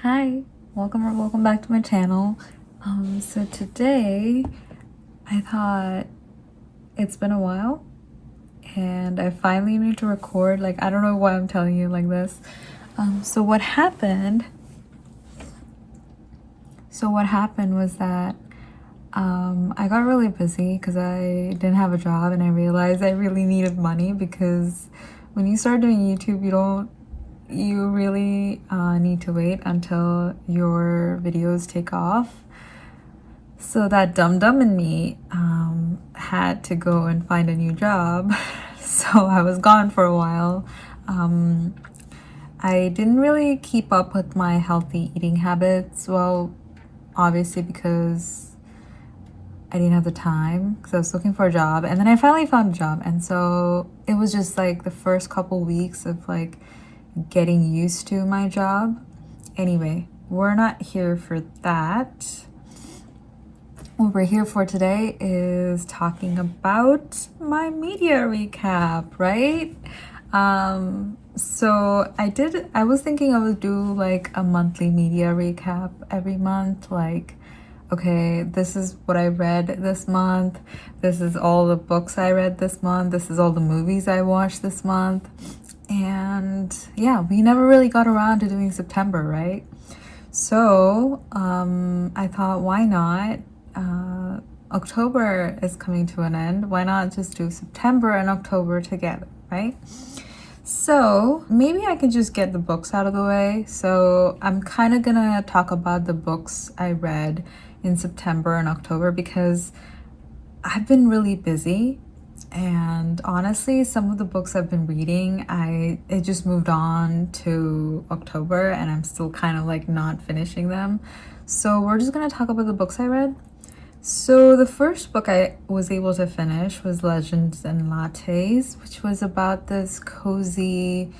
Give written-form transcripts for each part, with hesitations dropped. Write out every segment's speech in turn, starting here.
Hi, welcome or welcome back to my channel. So today I thought it's been a while and I finally need to record. Like, I don't know why I'm telling you like this. So what happened was that I got really busy because I didn't have a job, and I realized I really needed money because when you start doing YouTube, you really need to wait until your videos take off. So that dum-dum in me had to go and find a new job. So I was gone for a while. I didn't really keep up with my healthy eating habits. Well, obviously because I didn't have the time because I was looking for a job. And then I finally found a job. And so it was just like the first couple weeks of like getting used to my job. Anyway, we're not here for that. What we're here for today is talking about my media recap, right? So I was thinking I would do like a monthly media recap every month. Like, okay, this is what I read this month. This is all the books I read this month. This is all the movies I watched this month. And yeah, we never really got around to doing September, right? So I thought, why not? October is coming to an end. Why not just do September and October together, right? So maybe I can just get the books out of the way. So I'm kind of gonna talk about the books I read in September and October because I've been really busy. And honestly, some of the books I've been reading, it just moved on to October and I'm still kind of like not finishing them. So we're just gonna talk about the books I read. So the first book I was able to finish was Legends and Lattes, which was about this cozy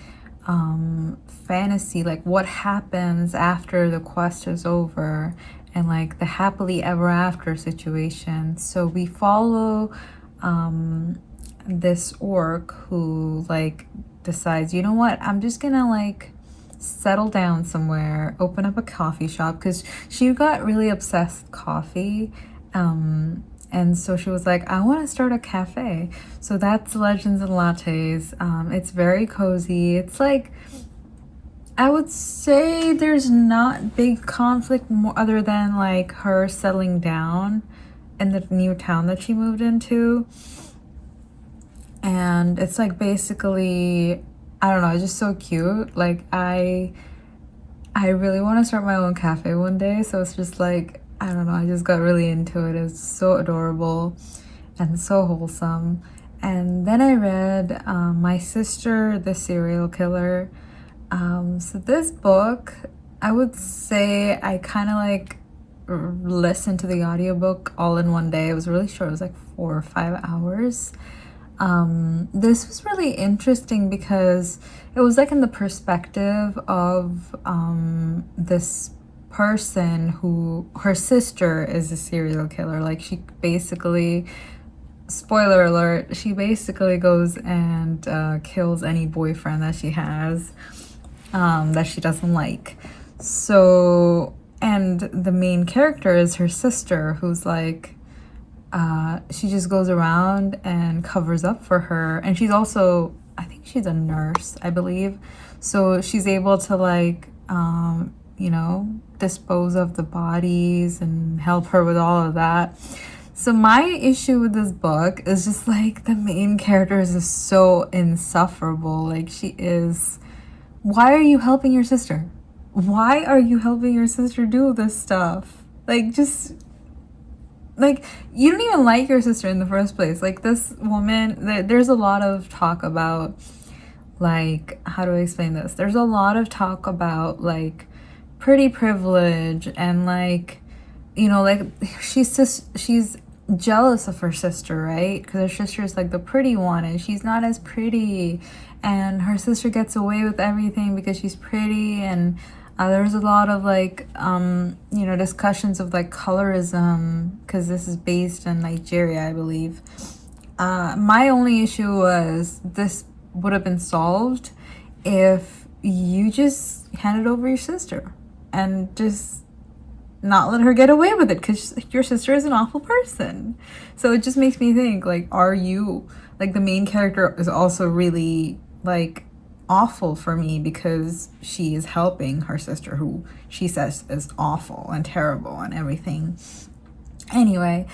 fantasy, like what happens after the quest is over and like the happily ever after situation. So we follow this orc who like decides, you know what, I'm just gonna like settle down somewhere, open up a coffee shop, because she got really obsessed with coffee. And so she was like, I want to start a cafe. So that's Legends and Lattes. It's very cozy. It's like, I would say there's not big conflict more other than like her settling down in the new town that she moved into. And it's like basically, I don't know, it's just so cute. Like I really want to start my own cafe one day. So it's just like, I don't know, I just got really into it. It's so adorable and so wholesome. And then I read My Sister, the Serial Killer. So this book, I would say I kind of like listened to the audiobook all in one day. It was really short. It was like 4 or 5 hours. This was really interesting because it was like in the perspective of this person who, her sister is a serial killer. Like she basically, spoiler alert, she basically goes and kills any boyfriend that she has that she doesn't like. So, and the main character is her sister, who's like, she just goes around and covers up for her. And she's also, I think she's a nurse, I believe. So she's able to like, dispose of the bodies and help her with all of that. So my issue with this book is just like the main character is just so insufferable. Like she is, why are you helping your sister? Why are you helping your sister do this stuff? Like just, like you don't even like your sister in the first place. Like this woman, there's a lot of talk about like, how do I explain this? There's a lot of talk about like pretty privilege and like, like she's jealous of her sister, right? Because her sister is like the pretty one and she's not as pretty, and her sister gets away with everything because she's pretty. And there's a lot of like discussions of like colorism because this is based in Nigeria, I believe. My only issue was this would have been solved if you just handed over your sister. and just not let her get away with it because your sister is an awful person. So it just makes me think, like, are you, like, the main character is also really, like, awful for me because she is helping her sister who she says is awful and terrible and everything. Anyway,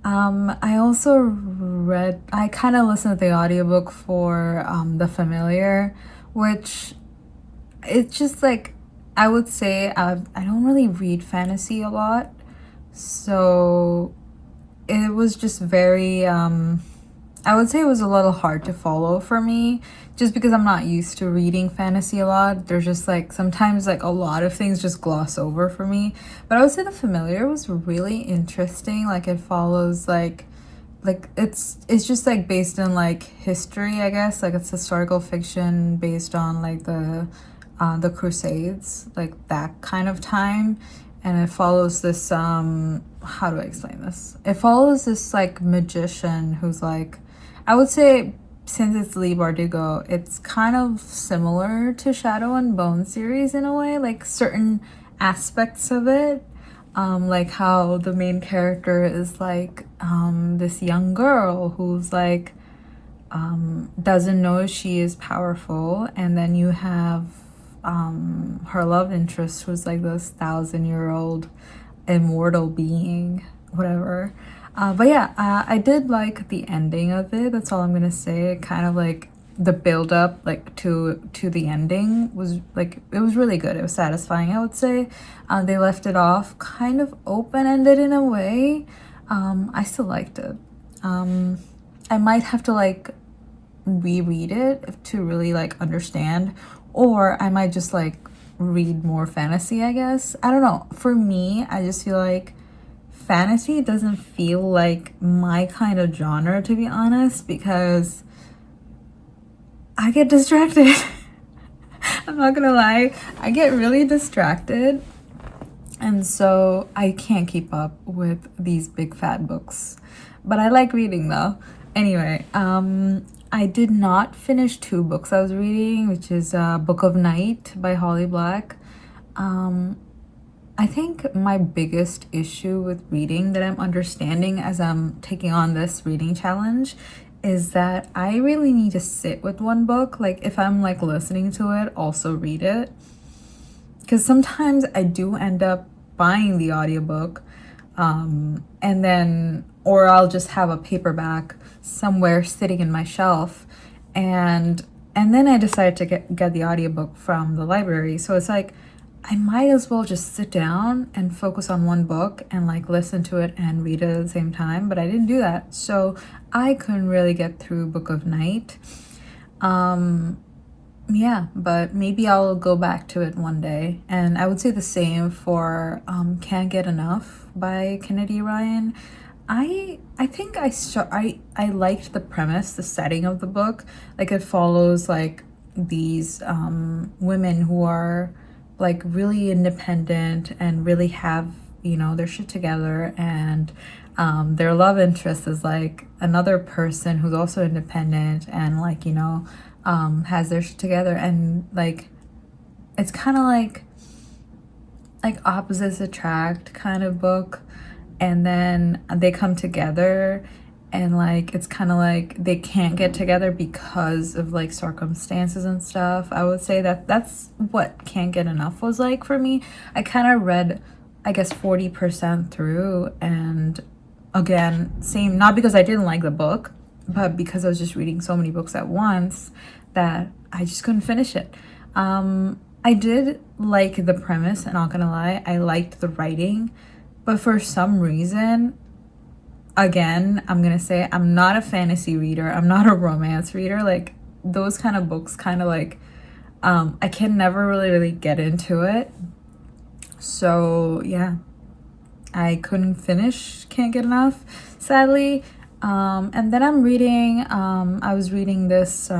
I also I kind of listened to the audiobook for The Familiar, which it's just like, I would say I don't really read fantasy a lot, so it was just very I would say it was a little hard to follow for me just because I'm not used to reading fantasy a lot. There's just like sometimes like a lot of things just gloss over for me. But I would say The Familiar was really interesting. Like it follows like it's just like based in like history, I guess. Like it's historical fiction based on like the Crusades, like that kind of time. And it follows this how do I explain this? It follows this like magician who's like, I would say since it's Lee Bardugo, it's kind of similar to Shadow and Bone series in a way, like certain aspects of it. Like how the main character is like this young girl who's like doesn't know she is powerful, and then you have her love interest who's like this 1,000-year-old immortal being, whatever. But yeah, I did like the ending of it. That's all I'm gonna say. Kind of like the build up like to the ending was like, it was really good. It was satisfying, I would say. They left it off kind of open ended in a way. I still liked it. I might have to like reread it to really like understand, or I might just like read more fantasy, I guess. I don't know. For me, I just feel like fantasy doesn't feel like my kind of genre, to be honest, because I get distracted. I'm not gonna lie, I get really distracted, and so I can't keep up with these big fat books. But I like reading though. Anyway, I did not finish two books I was reading, which is Book of Night by Holly Black. I think my biggest issue with reading that I'm understanding as I'm taking on this reading challenge is that I really need to sit with one book. Like if I'm like listening to it, also read it. Because sometimes I do end up buying the audiobook, and then, or I'll just have a paperback somewhere sitting in my shelf, and then I decide to get the audiobook from the library. So it's like I might as well just sit down and focus on one book and like listen to it and read it at the same time, but I didn't do that. So I couldn't really get through Book of Night. Yeah, but maybe I'll go back to it one day. And I would say the same for Can't Get Enough by Kennedy Ryan. I think I liked the premise, the setting of the book. Like it follows like these women who are like really independent and really have, you know, their shit together, and their love interest is like another person who's also independent and like, you know, has their shit together, and like it's kind of like opposites attract kind of book, and then they come together, and like it's kind of like they can't get together because of like circumstances and stuff. I would say that that's what Can't Get Enough was like for me. I kind of read, I guess, 40% through, and again, same, not because I didn't like the book, but because I was just reading so many books at once that I just couldn't finish it. I did like the premise, and not gonna lie, I liked the writing, but for some reason, again, I'm gonna say I'm not a fantasy reader, I'm not a romance reader. Like those kind of books kind of like I can never really get into it. So yeah, I couldn't finish Can't Get Enough, sadly. And then I'm reading, I was reading this,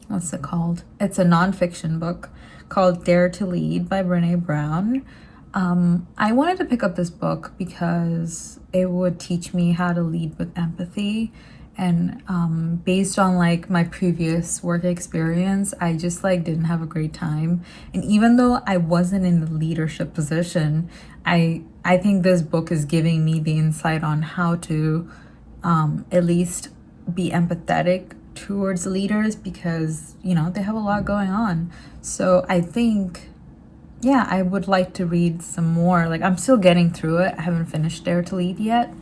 what's it called? It's a nonfiction book called Dare to Lead by Brene Brown. I wanted to pick up this book because it would teach me how to lead with empathy And based on like my previous work experience, I just like didn't have a great time. And even though I wasn't in the leadership position, I think this book is giving me the insight on how to at least be empathetic towards leaders, because you know they have a lot going on. So I think, yeah, I would like to read some more. Like, I'm still getting through it. I haven't finished Dare to Lead yet.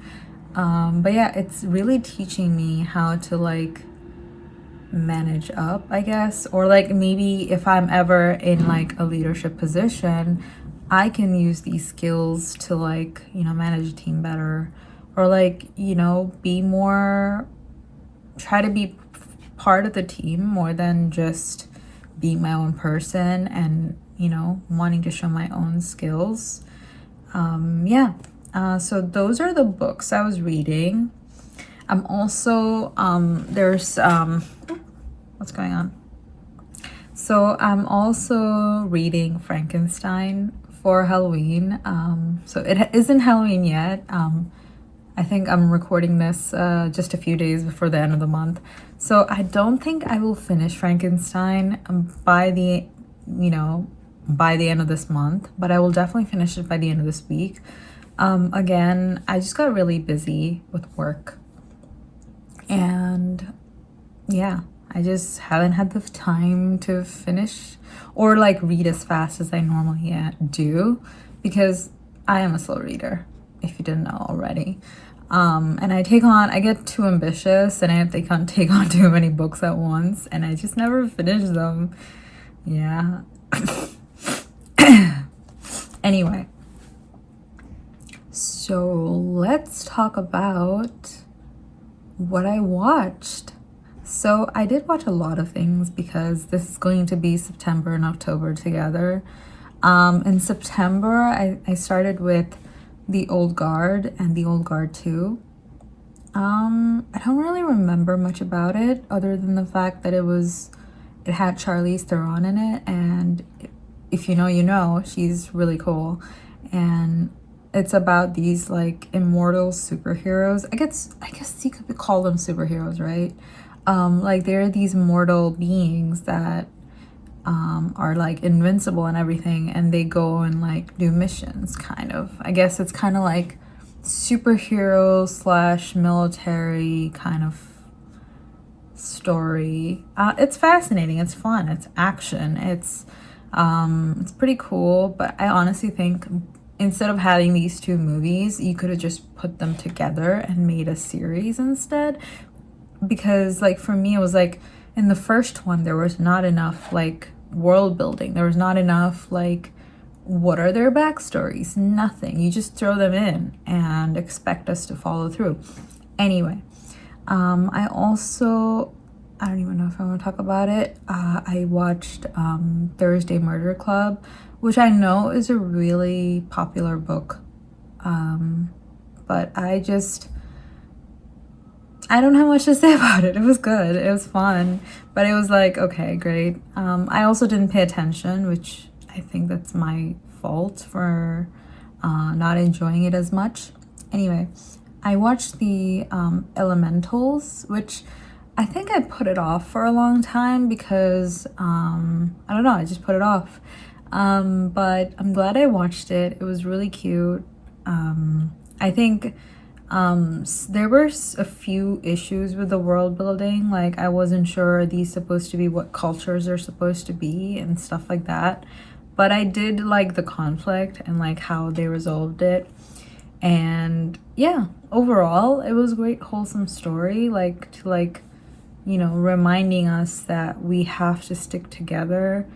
But yeah, it's really teaching me how to like manage up, I guess. Or like maybe if I'm ever in like a leadership position, I can use these skills to like, you know, manage a team better. Or like, you know, be more, try to be part of the team more than just being my own person and, you know, wanting to show my own skills. Yeah. So those are the books I was reading. I'm also, there's, what's going on? So I'm also reading Frankenstein for Halloween. So it isn't Halloween yet. I think I'm recording this just a few days before the end of the month. So I don't think I will finish Frankenstein by the, you know, by the end of this month, but I will definitely finish it by the end of this week. Again, I just got really busy with work, and yeah, I just haven't had the time to finish or like read as fast as I normally do, because I am a slow reader, if you didn't know already. And I get too ambitious, and I take on too many books at once, and I just never finish them. Yeah. Anyway, so let's talk about what I watched. So I did watch a lot of things because this is going to be September and October together. In September, I started with The Old Guard and The Old Guard 2. I don't really remember much about it other than the fact that it had Charlize Theron in it, and if you know, you know, she's really cool. And it's about these like immortal superheroes. I guess you could call them superheroes, right? Like they're these mortal beings that are like invincible and everything, and they go and like do missions, kind of. I guess it's kind of like superhero slash military kind of story. It's fascinating, it's fun, it's action, it's pretty cool. But I honestly think instead of having these two movies, you could have just put them together and made a series instead. Because like for me, it was like in the first one there was not enough like world building, there was not enough like what are their backstories, nothing. You just throw them in and expect us to follow through. Anyway, I don't even know if I want to talk about it. I watched Thursday Murder Club, which I know is a really popular book, but I don't have much to say about it. It was good. It was fun. But it was like, okay, great. I also didn't pay attention, which I think that's my fault for not enjoying it as much. Anyway, I watched the Elementals, which I think I put it off for a long time because, I don't know, I just put it off. But I'm glad I watched it. It was really cute. I think there were a few issues with the world building. Like I wasn't sure, are these supposed to be what cultures are supposed to be and stuff like that. But I did like the conflict and like how they resolved it. And yeah, overall it was a great wholesome story, like to like, you know, reminding us that we have to stick together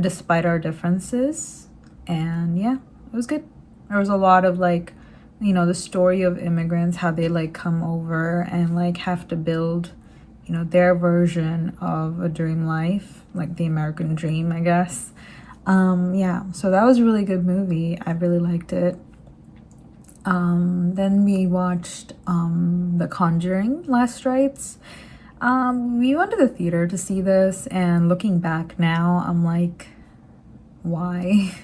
despite our differences. And yeah, it was good. There was a lot of like, you know, the story of immigrants, how they like come over and like have to build, you know, their version of a dream life, like the American dream, I guess. Yeah, so that was a really good movie. I really liked it. Then we watched The Conjuring Last Rites. We went to the theater to see this, and looking back now, I'm like, why?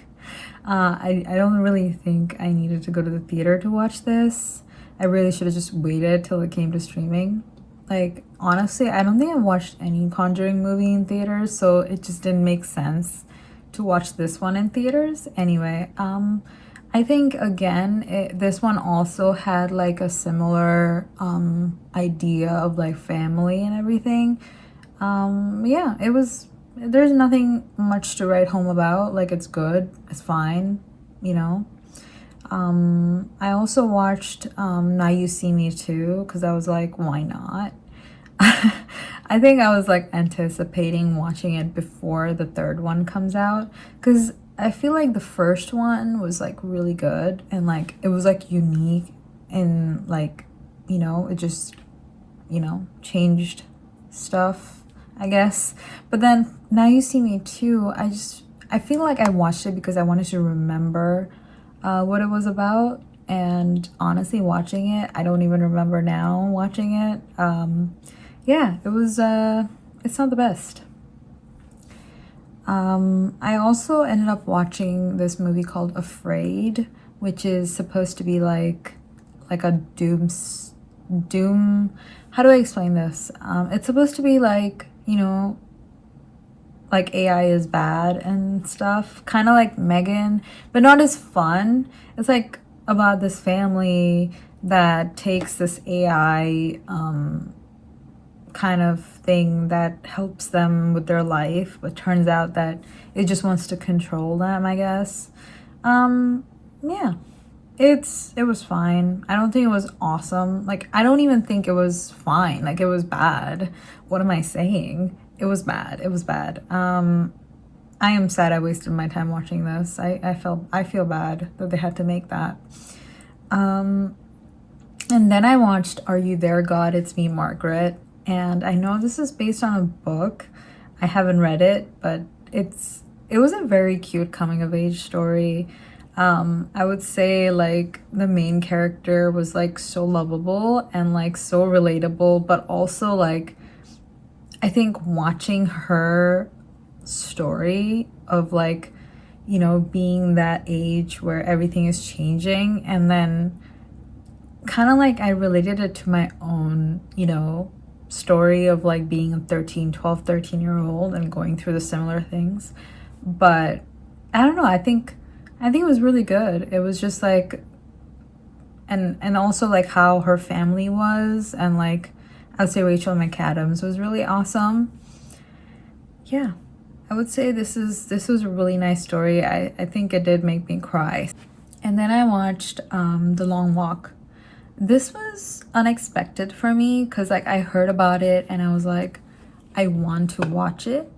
I don't really think I needed to go to the theater to watch this. I really should have just waited till it came to streaming. Like, honestly, I don't think I've watched any Conjuring movie in theaters, so it just didn't make sense to watch this one in theaters. Anyway, I think again, this one also had like a similar idea of like family and everything. Yeah, it was, there's nothing much to write home about. Like, it's good, it's fine, you know. I also watched Now You See Me Too because I was like, why not? I think I was like anticipating watching it before the third one comes out because I feel like the first one was like really good and like it was like unique and like, you know, it just, you know, changed stuff, I guess. But then Now You See Me Too, I feel like I watched it because I wanted to remember what it was about. And honestly, watching it, I don't even remember now watching it. Yeah, it was, it's not the best. I also ended up watching this movie called Afraid, which is supposed to be like a doom, how do I explain this? It's supposed to be like, you know, like AI is bad and stuff, kind of like Megan, but not as fun. It's like about this family that takes this AI kind of thing that helps them with their life, but turns out that it just wants to control them, I guess. Yeah. It was fine. I don't think it was awesome. Like, I don't even think it was fine. Like, it was bad. What am I saying? It was bad. It was bad. I am sad I wasted my time watching this. I feel bad that they had to make that. And then I watched Are You There, God? It's Me, Margaret. And I know this is based on a book. I haven't read it, but it was a very cute coming of age story. I would say like the main character was like so lovable and like so relatable, but also like I think watching her story of like, you know, being that age where everything is changing and then kind of like I related it to my own, you know, story of like being a 13-year old and going through the similar things. But I don't know, I think it was really good. It was just like and also like how her family was and like I'd say Rachel McAdams was really awesome. Yeah. I would say this was a really nice story. I think it did make me cry. And then I watched The Long Walk. This was unexpected for me because like I heard about it and I was like, I want to watch it.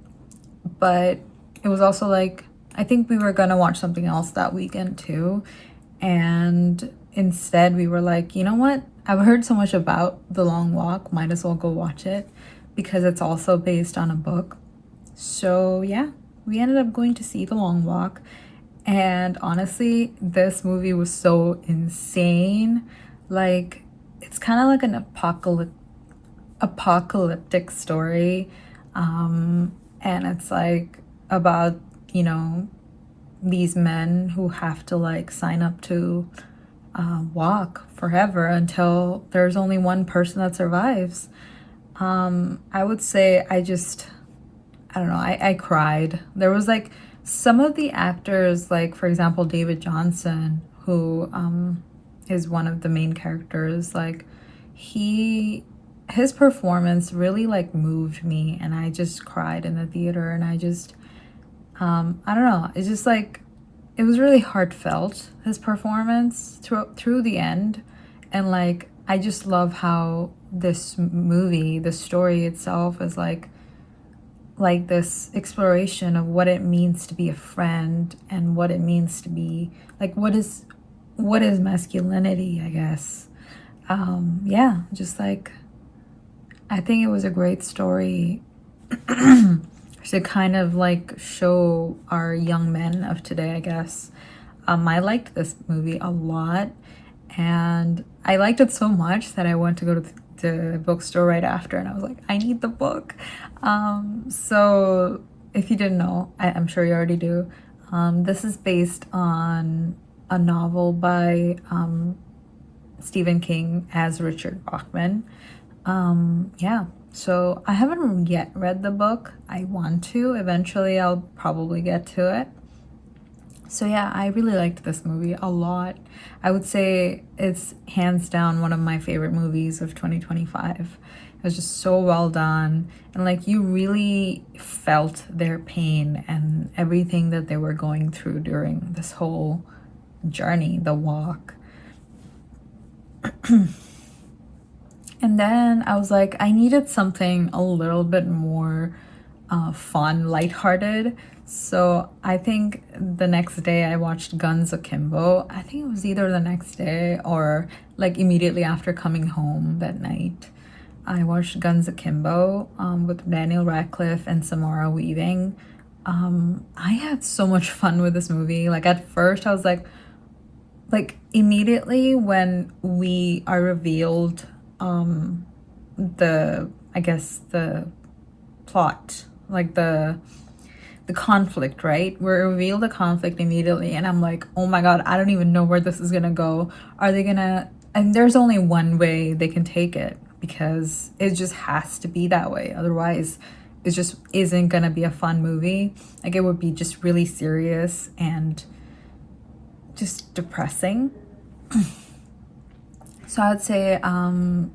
But it was also like, I think we were gonna watch something else that weekend too. And instead we were like, you know what? I've heard so much about The Long Walk, might as well go watch it because it's also based on a book. So yeah, we ended up going to see The Long Walk. And honestly, this movie was so insane. Like, it's kind of like an apocalyptic story. And it's like about, you know, these men who have to like sign up to walk forever until there's only one person that survives. I would say I don't know, I cried. There was like some of the actors, like for example, David Johnson, who is one of the main characters, like his performance really like moved me and I just cried in the theater and I don't know, it's just like it was really heartfelt, his performance through the end. And like I just love how this movie, the story itself is like this exploration of what it means to be a friend and what it means to be like what is masculinity, I guess. Yeah, just like I think it was a great story to kind of like show our young men of today, I guess. I liked this movie a lot and I liked it so much that I went to go to the bookstore right after and I was like, I need the book. So if you didn't know, I'm sure you already do. This is based on a novel by Stephen King as Richard Bachman. Yeah, so I haven't yet read the book. I want to. Eventually, I'll probably get to it. So yeah, I really liked this movie a lot. I would say it's hands down one of my favorite movies of 2025. It was just so well done, and like you really felt their pain and everything that they were going through during this whole journey, the walk. And then I was like, I needed something a little bit more fun, lighthearted. So I think the next day I watched Guns Akimbo. I think it was either the next day or like immediately after coming home that night. I watched Guns Akimbo with Daniel Radcliffe and Samara Weaving. I had so much fun with this movie. Like at first I was like immediately when we are revealed the I guess the plot, like the conflict, right? We're revealed the conflict immediately, and I'm like, oh my god, I don't even know where this is gonna go. Are they gonna? And there's only one way they can take it because it just has to be that way. Otherwise, it just isn't gonna be a fun movie. Like it would be just really serious and just depressing. So I would say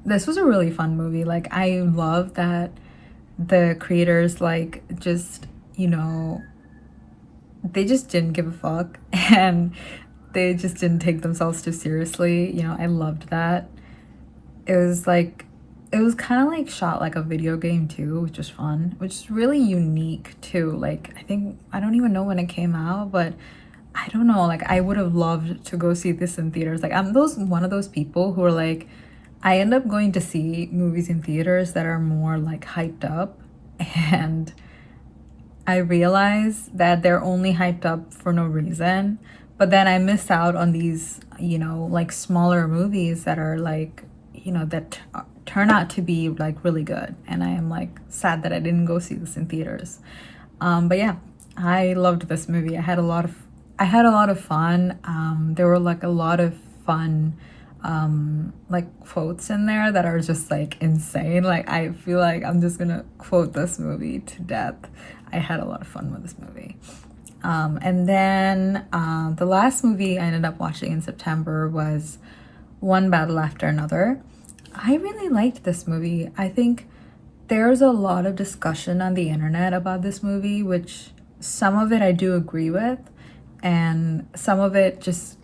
this was a really fun movie. Like I love that the creators like just, you know, they just didn't give a fuck and they just didn't take themselves too seriously. You know, I loved that. It was like it was kind of like shot like a video game too, which was fun, which is really unique too. Like I think I don't even know when it came out, but I don't know, like I would have loved to go see this in theaters. Like I'm those one of those people who are like I end up going to see movies in theaters that are more like hyped up, and I realize that they're only hyped up for no reason. But then I miss out on these, you know, like smaller movies that are like, you know, that turn out to be like really good. And I am like sad that I didn't go see this in theaters. But yeah, I loved this movie. I had a lot of fun. There were like a lot of fun like quotes in there that are just like insane. Like I feel like I'm just gonna quote this movie to death. I had a lot of fun with this movie. And then the last movie I ended up watching in September was One Battle After Another. I really liked this movie. I think there's a lot of discussion on the internet about this movie, which some of it I do agree with, and some of it just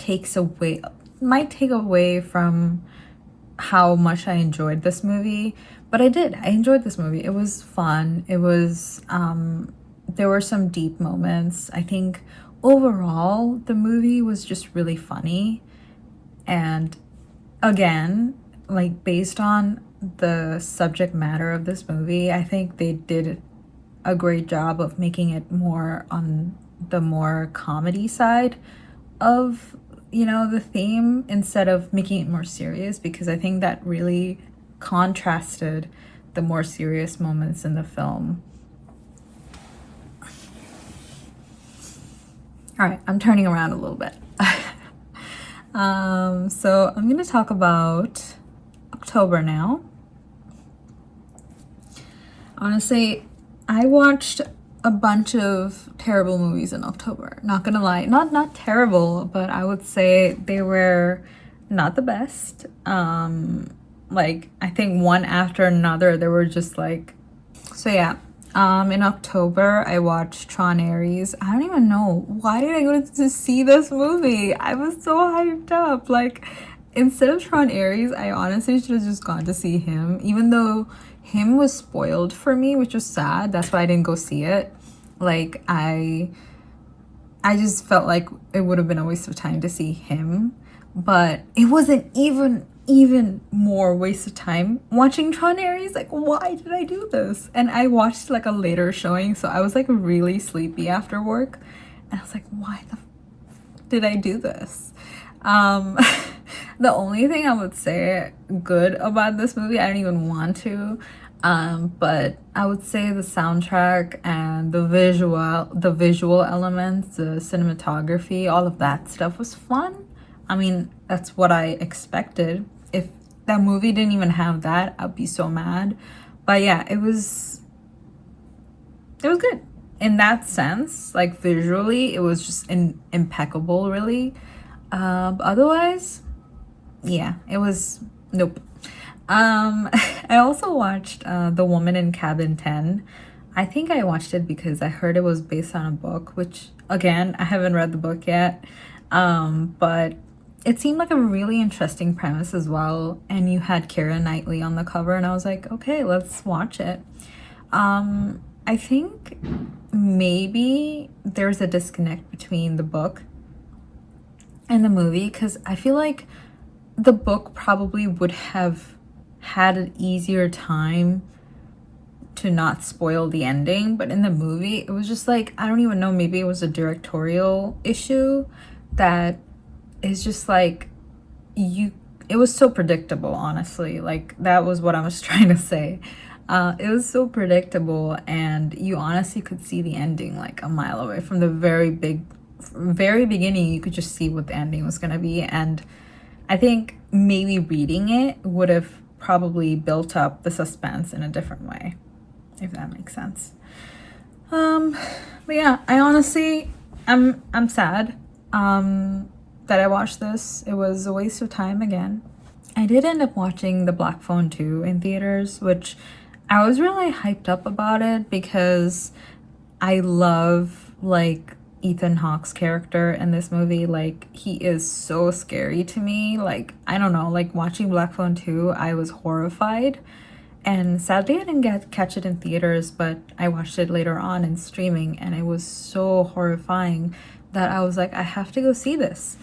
might take away from how much I enjoyed this movie. But I enjoyed this movie. It was fun. It was there were some deep moments. I think overall the movie was just really funny. And again, like based on the subject matter of this movie, I think they did a great job of making it more on the more comedy side of, you know, the theme instead of making it more serious, because I think that really contrasted the more serious moments in the film. All right, I'm turning around a little bit. So I'm gonna talk about October now. Honestly, I watched a bunch of terrible movies in October. Not gonna lie, not terrible, but I would say they were not the best. Like I think one after another, they were just like, so yeah. In October, I watched Tron Ares. I don't even know why did I go to see this movie. I was so hyped up. Like instead of Tron Ares, I honestly should have just gone to see him, even though him was spoiled for me, which was sad. That's why I didn't go see it. Like I just felt like it would have been a waste of time to see him, but it wasn't even more waste of time watching Tron Ares. Like why did I do this? And I watched like a later showing, so I was like really sleepy after work, and I was like, why the did I do this? The only thing I would say good about this movie, I don't even want to, but I would say the soundtrack and the visual elements, the cinematography, all of that stuff was fun. I mean, that's what I expected. If that movie didn't even have that, I'd be so mad. But yeah, it was good in that sense. Like visually, it was just impeccable, really. But otherwise, yeah, it was nope. I also watched The Woman in Cabin 10. I think I watched it because I heard it was based on a book, which again, I haven't read the book yet. But it seemed like a really interesting premise as well. And you had Keira Knightley on the cover, and I was like, okay, let's watch it. I think maybe there's a disconnect between the book and the movie because I feel like the book probably would have had an easier time to not spoil the ending, but in the movie it was just like, I don't even know, maybe it was a directorial issue that is just like, you it was so predictable, honestly. Like that was what I was trying to say. It was so predictable, and you honestly could see the ending like a mile away from the very beginning. You could just see what the ending was going to be, and I think maybe reading it would have probably built up the suspense in a different way, if that makes sense. But yeah, I honestly, I'm sad that I watched this. It was a waste of time again. I did end up watching The Black Phone 2 in theaters, which I was really hyped up about it because I love like Ethan Hawke's character in this movie. Like he is so scary to me. Like I don't know, like watching Black Phone 2, I was horrified. And sadly I didn't catch it in theaters, but I watched it later on in streaming, and it was so horrifying that I was like, I have to go see this.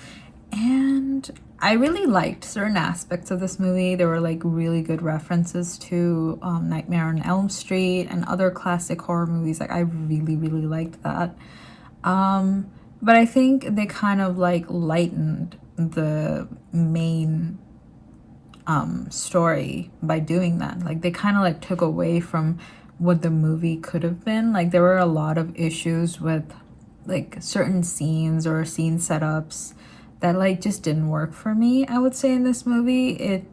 And I really liked certain aspects of this movie. There were like really good references to Nightmare on Elm Street and other classic horror movies. Like I really, really liked that. But I think they kind of like lightened the main story by doing that. Like they kind of like took away from what the movie could have been. Like there were a lot of issues with like certain scenes or scene setups that like just didn't work for me, I would say, in this movie.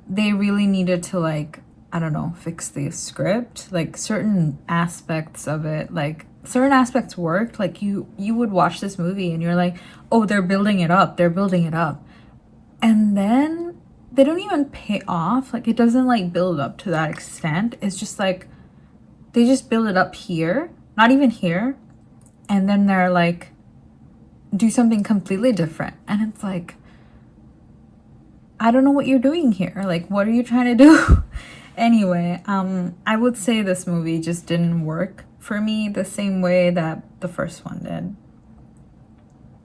They really needed to like, I don't know, fix the script. Like certain aspects of it, like certain aspects worked. Like you would watch this movie and you're like, oh, they're building it up, and then they don't even pay off. Like it doesn't like build up to that extent. It's just like they just build it up here, not even here, and then they're like, do something completely different, and it's like, I don't know what you're doing here. Like what are you trying to do? Anyway, I would say this movie just didn't work for me the same way that the first one did.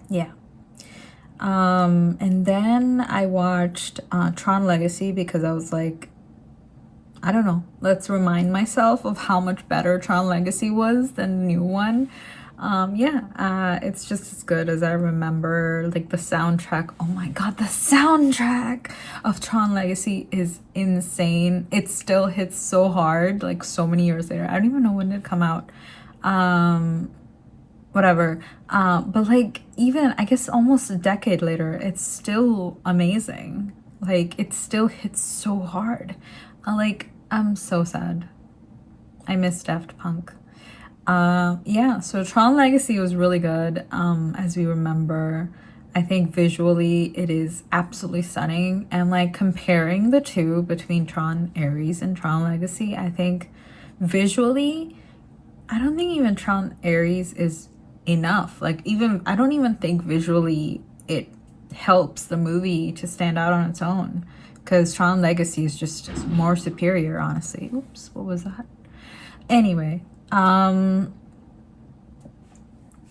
Yeah. And then I watched Tron Legacy because I was like, I don't know, let's remind myself of how much better Tron Legacy was than the new one. It's just as good as I remember. Like the soundtrack, oh my god, the soundtrack of Tron Legacy is insane. It still hits so hard, like so many years later. I don't even know when it come out. Whatever. But like even I guess almost a decade later, it's still amazing. Like it still hits so hard. I'm so sad. I miss Daft Punk. So Tron Legacy was really good. As we remember, I think visually it is absolutely stunning. And like comparing the two between Tron Ares and Tron Legacy, I think visually, I don't think even Tron Ares is enough. Like even, I don't even think visually it helps the movie to stand out on its own. Because Tron Legacy is just more superior, honestly. Oops, what was that? Anyway, then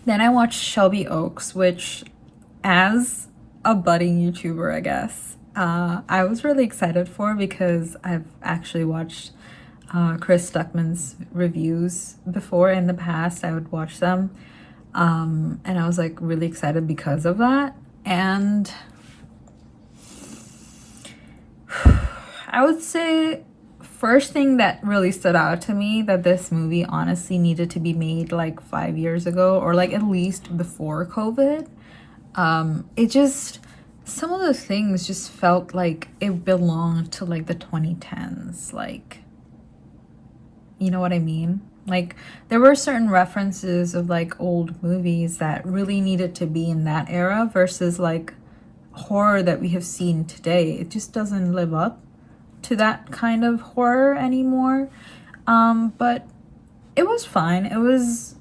I watched Shelby Oaks, which, as a budding YouTuber, I guess, I was really excited for because I've actually watched Chris Stuckman's reviews before in the past. I would watch them, and I was like really excited because of that. And I would say first thing that really stood out to me that this movie honestly needed to be made like 5 years ago, or like at least before COVID. It just, some of the things just felt like it belonged to like the 2010s. Like, you know what I mean? Like, there were certain references of like old movies that really needed to be in that era versus like horror that we have seen today. It just doesn't live up to that kind of horror anymore. But it was fine. It was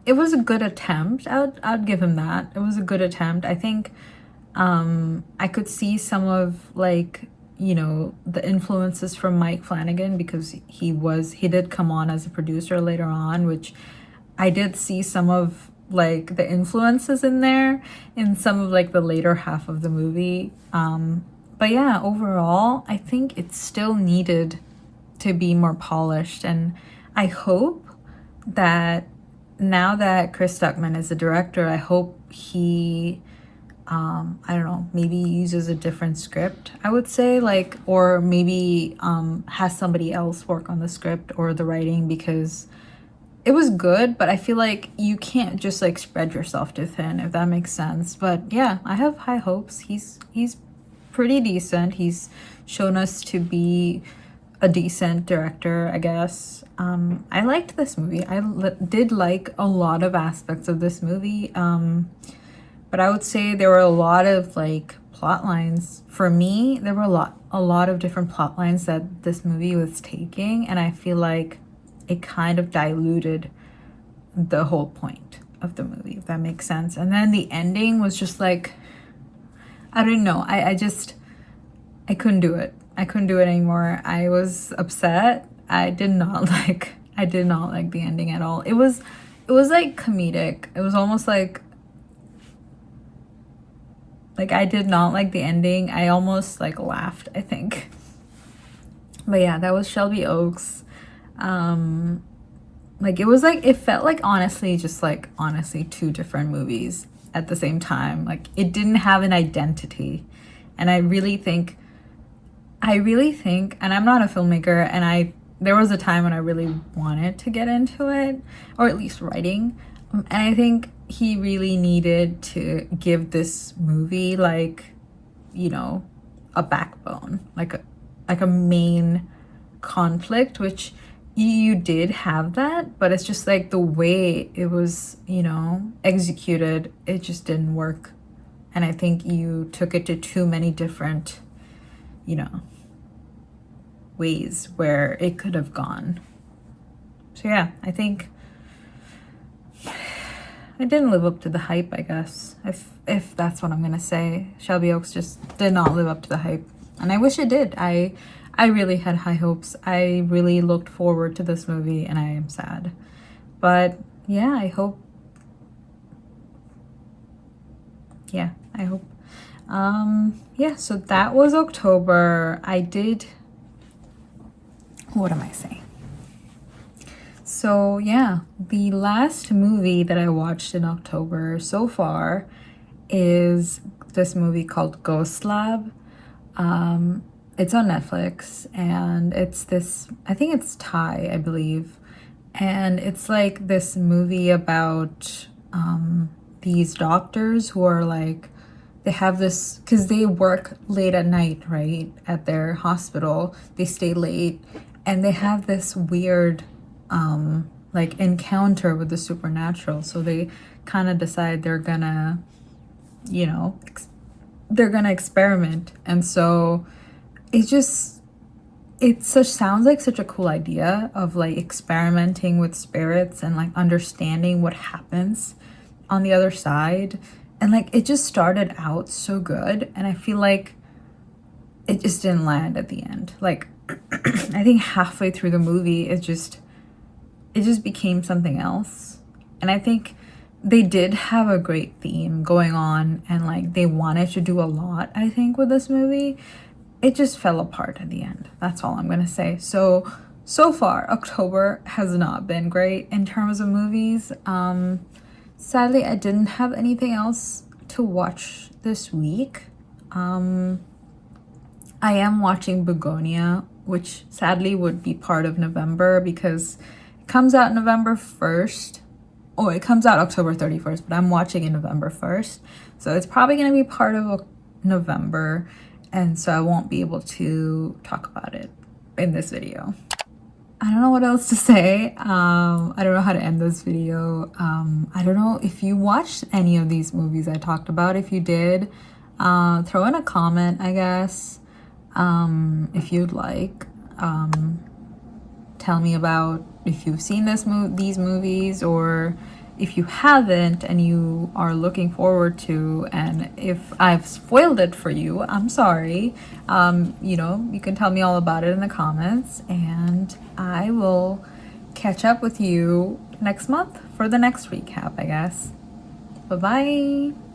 a good attempt. I'd give him that. It was a good attempt. I think I could see some of like, you know, the influences from Mike Flanagan because he did come on as a producer later on, which I did see some of like the influences in there in some of like the later half of the movie. But yeah, overall, I think it still needed to be more polished, and I hope that now that Chris Stuckman is the director, I hope he I don't know, maybe uses a different script, I would say, like, or maybe has somebody else work on the script or the writing, because it was good, but I feel like you can't just like spread yourself too thin, if that makes sense. But yeah, I have high hopes. He's pretty decent. He's shown us to be a decent director, I guess. I liked this movie. Did like a lot of aspects of this movie. But I would say there were a lot of like plot lines. For me, there were a lot of different plot lines that this movie was taking, and I feel like it kind of diluted the whole point of the movie, if that makes sense. And then the ending was just like, I don't know. I couldn't do it. I couldn't do it anymore. I was upset. I did not like the ending at all. It was like comedic. It was almost like I did not like the ending. I almost like laughed, I think. But yeah, that was Shelby Oaks. Like it felt like honestly two different movies at the same time. Like it didn't have an identity. And I really think, and I'm not a filmmaker, and there was a time when I really wanted to get into it, or at least writing. And I think he really needed to give this movie like, you know, a backbone, like a main conflict, which you did have that, but it's just like the way it was, you know, executed, it just didn't work. And I think you took it to too many different, you know, ways where it could have gone. So yeah, I think it didn't live up to the hype, I guess. If that's what I'm gonna say. Shelby Oaks just did not live up to the hype. And I wish it did. I really had high hopes. I really looked forward to this movie, and I am sad. But yeah, I hope. Yeah, I hope. Yeah, so that was October. What am I saying? So yeah, the last movie that I watched in October so far is this movie called Ghost Lab. It's on Netflix, and I think it's Thai, I believe. And it's like this movie about these doctors who are like, they have this, because they work late at night, right? At their hospital. They stay late, and they have this weird like encounter with the supernatural. So they kind of decide they're gonna, you know, they're gonna experiment. And so sounds like such a cool idea of like experimenting with spirits and like understanding what happens on the other side. And like it just started out so good, and I feel like it just didn't land at the end. Like I think halfway through the movie it just became something else. And I think they did have a great theme going on, and like they wanted to do a lot, I think, with this movie. It just fell apart at the end. That's all I'm gonna say. So far October has not been great in terms of movies. Sadly, I didn't have anything else to watch this week. I am watching Begonia, which sadly would be part of November because it comes out November 1st. It comes out October 31st, but I'm watching it November 1st. So it's probably going to be part of November, and so I won't be able to talk about it in this video. I don't know what else to say. I don't know how to end this video. I don't know if you watched any of these movies I talked about. If you did, throw in a comment, I guess, if you'd like. Tell me about if you've seen these movies, or if you haven't and you are looking forward to, and if I've spoiled it for you, I'm sorry. You know, you can tell me all about it in the comments, and I will catch up with you next month for the next recap, I guess. Bye-bye.